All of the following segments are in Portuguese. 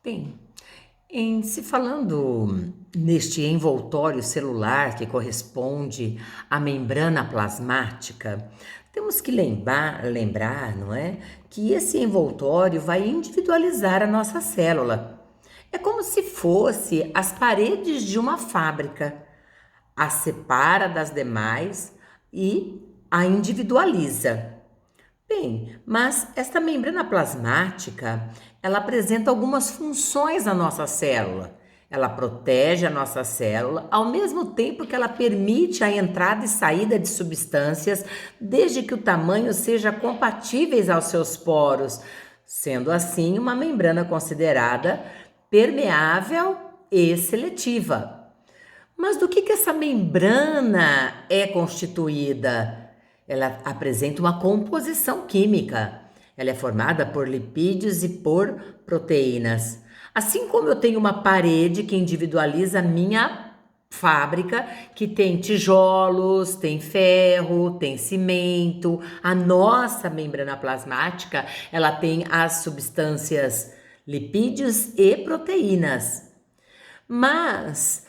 Bem, em se falando neste envoltório celular que corresponde à membrana plasmática, temos que lembrar, não é, que esse envoltório vai individualizar a nossa célula. É como se fosse as paredes de uma fábrica. A separa das demais e a individualiza. Bem, mas esta membrana plasmática, ela apresenta algumas funções na nossa célula. Ela protege a nossa célula, ao mesmo tempo que ela permite a entrada e saída de substâncias, desde que o tamanho seja compatíveis aos seus poros, sendo assim uma membrana considerada permeável e seletiva. Mas do que essa membrana é constituída? Ela apresenta uma composição química. Ela é formada por lipídios e por proteínas. Assim como eu tenho uma parede que individualiza a minha fábrica, que tem tijolos, tem ferro, tem cimento, a nossa membrana plasmática, ela tem as substâncias lipídios e proteínas. Mas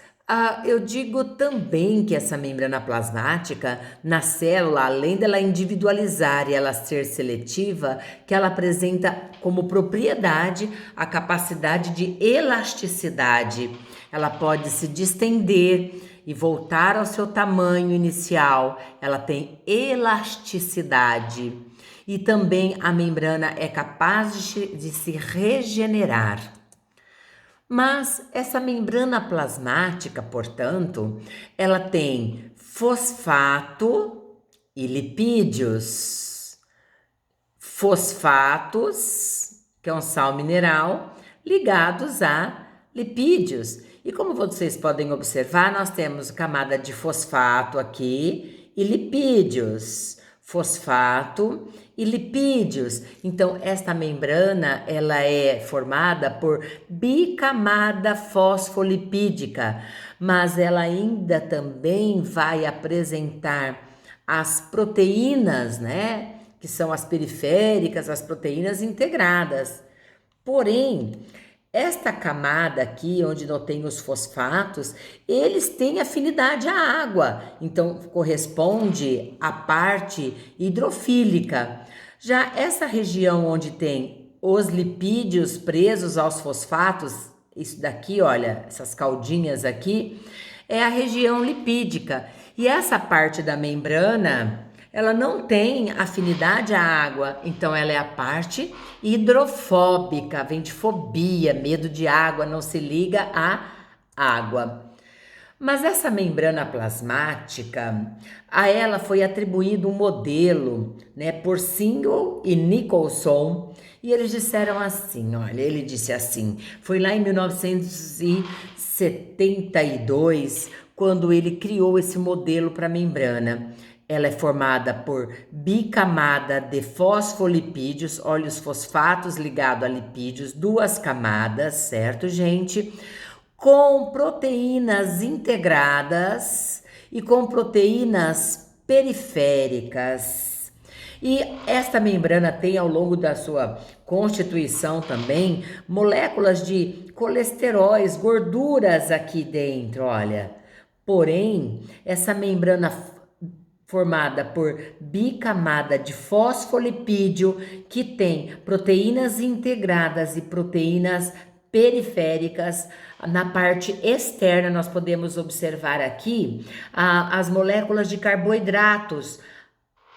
eu digo também que essa membrana plasmática, na célula, além dela individualizar e ela ser seletiva, que ela apresenta como propriedade a capacidade de elasticidade. Ela pode se distender e voltar ao seu tamanho inicial. Ela tem elasticidade. E também a membrana é capaz de se regenerar. Mas essa membrana plasmática, portanto, ela tem fosfato e lipídios. Fosfatos, que é um sal mineral, ligados a lipídios. E como vocês podem observar, nós temos camada de fosfato aqui e lipídios. Fosfato e lipídios. Então, esta membrana, ela é formada por bicamada fosfolipídica, mas ela ainda também vai apresentar as proteínas, né? Que são as periféricas, as proteínas integradas. Porém, esta camada aqui, onde não tem os fosfatos, eles têm afinidade à água, então corresponde à parte hidrofílica. Já essa região onde tem os lipídios presos aos fosfatos, isso daqui, olha, essas caudinhas aqui, é a região lipídica. E essa parte da membrana, ela não tem afinidade à água, então ela é a parte hidrofóbica, vem de fobia, medo de água, não se liga à água. Mas essa membrana plasmática, a ela foi atribuído um modelo, né, por Single e Nicholson, e eles disseram assim, olha, ele disse assim, foi lá em 1972, quando ele criou esse modelo para a membrana. Ela é formada por bicamada de fosfolipídios, olha os fosfatos ligados a lipídios, duas camadas, certo, gente? Com proteínas integradas e com proteínas periféricas. E esta membrana tem ao longo da sua constituição também moléculas de colesteróis, gorduras aqui dentro, olha. Porém, essa membrana formada por bicamada de fosfolipídio, que tem proteínas integradas e proteínas periféricas. Na parte externa, nós podemos observar aqui as moléculas de carboidratos,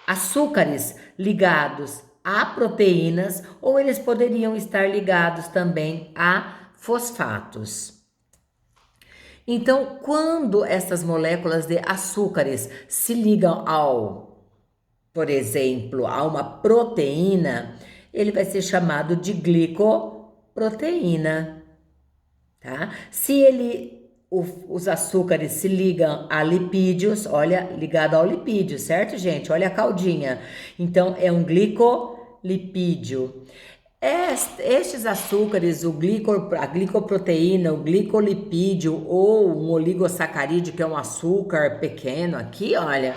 açúcares ligados a proteínas, ou eles poderiam estar ligados também a fosfatos. Então, quando essas moléculas de açúcares se ligam por exemplo, a uma proteína, ele vai ser chamado de glicoproteína, tá? Se os açúcares se ligam a lipídios, olha, ligado ao lipídio, certo, gente? Olha a caudinha. Então, é um glicolipídio. Estes açúcares, a glicoproteína, o glicolipídio ou um oligosacarídeo, que é um açúcar pequeno aqui, olha,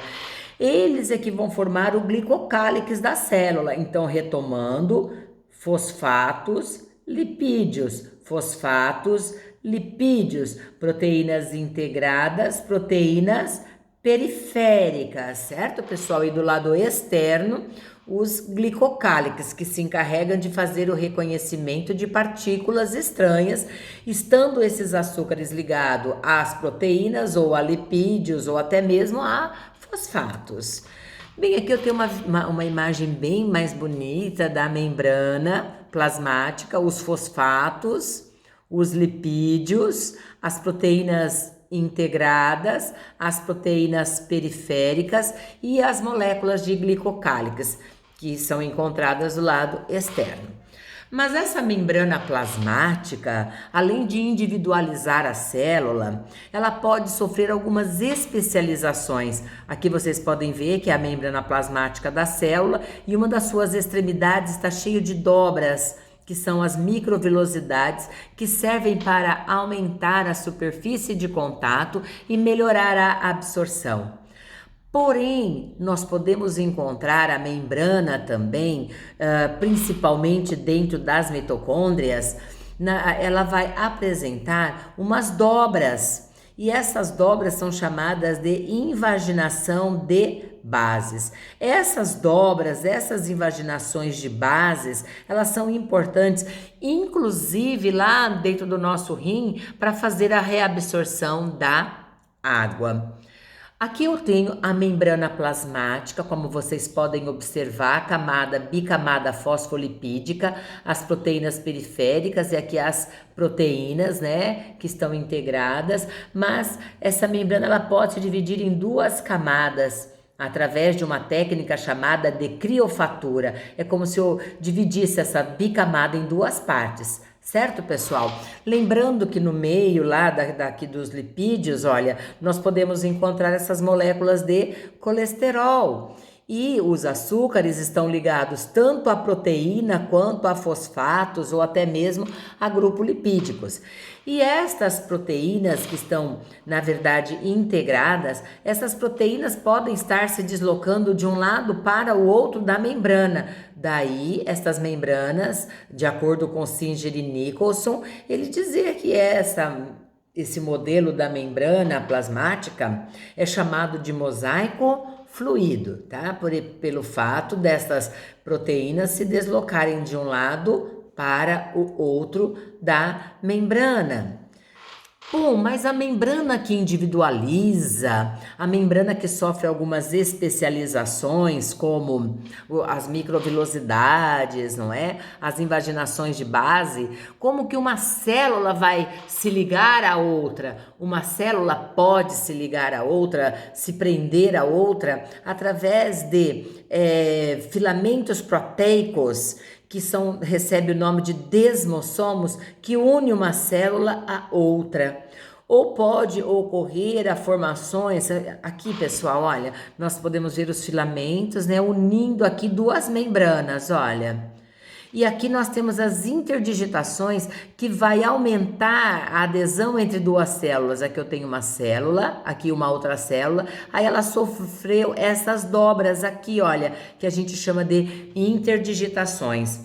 eles é que vão formar o glicocálix da célula. Então, retomando, fosfatos, lipídios, fosfatos, lipídios, proteínas integradas, proteínas periféricas, certo, pessoal? E do lado externo, os glicocáliques, que se encarregam de fazer o reconhecimento de partículas estranhas, estando esses açúcares ligados às proteínas, ou a lipídios, ou até mesmo a fosfatos. Bem, aqui eu tenho uma imagem bem mais bonita da membrana plasmática, os fosfatos, os lipídios, as proteínas integradas, as proteínas periféricas e as moléculas de glicocálicos, que são encontradas do lado externo. Mas essa membrana plasmática, além de individualizar a célula, ela pode sofrer algumas especializações. Aqui vocês podem ver que é a membrana plasmática da célula e uma das suas extremidades está cheia de dobras, que são as microvilosidades, que servem para aumentar a superfície de contato e melhorar a absorção. Porém, nós podemos encontrar a membrana também, principalmente dentro das mitocôndrias, ela vai apresentar umas dobras, e essas dobras são chamadas de invaginação de bases. Essas dobras, essas invaginações de bases, elas são importantes, inclusive lá dentro do nosso rim, para fazer a reabsorção da água. Aqui eu tenho a membrana plasmática, como vocês podem observar, a camada bicamada fosfolipídica, as proteínas periféricas e aqui as proteínas, né, que estão integradas, mas essa membrana ela pode se dividir em duas camadas, através de uma técnica chamada de criofatura. É como se eu dividisse essa bicamada em duas partes. Certo, pessoal? Lembrando que no meio lá daqui dos lipídios, olha, nós podemos encontrar essas moléculas de colesterol. E os açúcares estão ligados tanto à proteína quanto a fosfatos ou até mesmo a grupos lipídicos. E estas proteínas que estão, na verdade, integradas, essas proteínas podem estar se deslocando de um lado para o outro da membrana. Daí, estas membranas, de acordo com Singer e Nicholson, ele dizer que esse modelo da membrana plasmática é chamado de mosaico fluido, tá? Pelo fato dessas proteínas se deslocarem de um lado para o outro da membrana. Bom, mas a membrana que individualiza, a membrana que sofre algumas especializações, como as microvilosidades, não é? As invaginações de base, como que uma célula vai se ligar à outra? Uma célula pode se ligar à outra, se prender à outra, através de filamentos proteicos, que recebe o nome de desmossomos, que une uma célula a outra. Ou pode ocorrer a formações, aqui pessoal, olha, nós podemos ver os filamentos, né, unindo aqui duas membranas, olha. E aqui nós temos as interdigitações, que vai aumentar a adesão entre duas células. Aqui eu tenho uma célula, aqui uma outra célula, aí ela sofreu essas dobras aqui, olha, que a gente chama de interdigitações.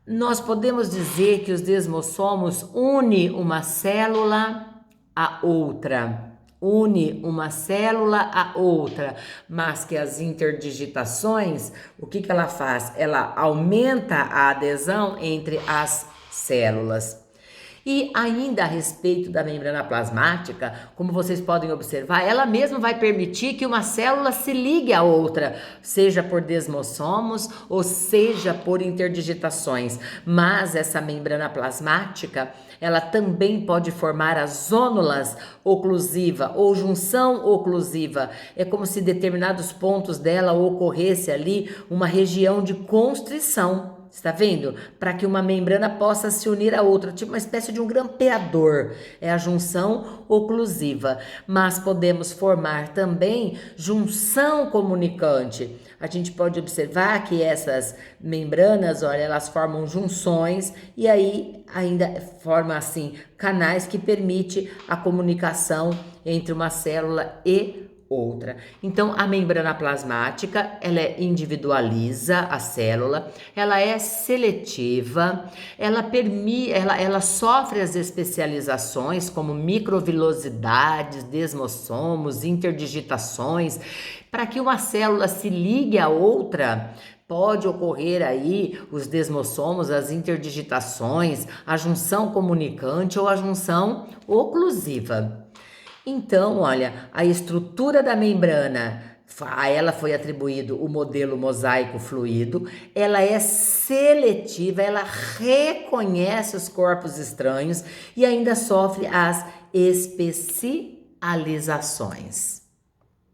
Nós podemos dizer que os desmossomos une uma célula a outra. Une uma célula a outra, mas que as interdigitações, o que ela faz? Ela aumenta a adesão entre as células. E ainda a respeito da membrana plasmática, como vocês podem observar, ela mesma vai permitir que uma célula se ligue à outra, seja por desmossomos ou seja por interdigitações. Mas essa membrana plasmática, ela também pode formar as zônulas oclusiva ou junção oclusiva. É como se determinados pontos dela ocorresse ali uma região de constrição. Está vendo? Para que uma membrana possa se unir a outra, tipo uma espécie de um grampeador, é a junção oclusiva. Mas podemos formar também junção comunicante. A gente pode observar que essas membranas, olha, elas formam junções e aí ainda forma assim canais que permite a comunicação entre uma célula e outra. Então, a membrana plasmática, ela individualiza a célula, ela é seletiva, ela sofre as especializações como microvilosidades, desmossomos, interdigitações. Para que uma célula se ligue a outra, pode ocorrer aí os desmossomos, as interdigitações, a junção comunicante ou a junção oclusiva. Então, olha, a estrutura da membrana, a ela foi atribuído o modelo mosaico fluido, ela é seletiva, ela reconhece os corpos estranhos e ainda sofre as especializações.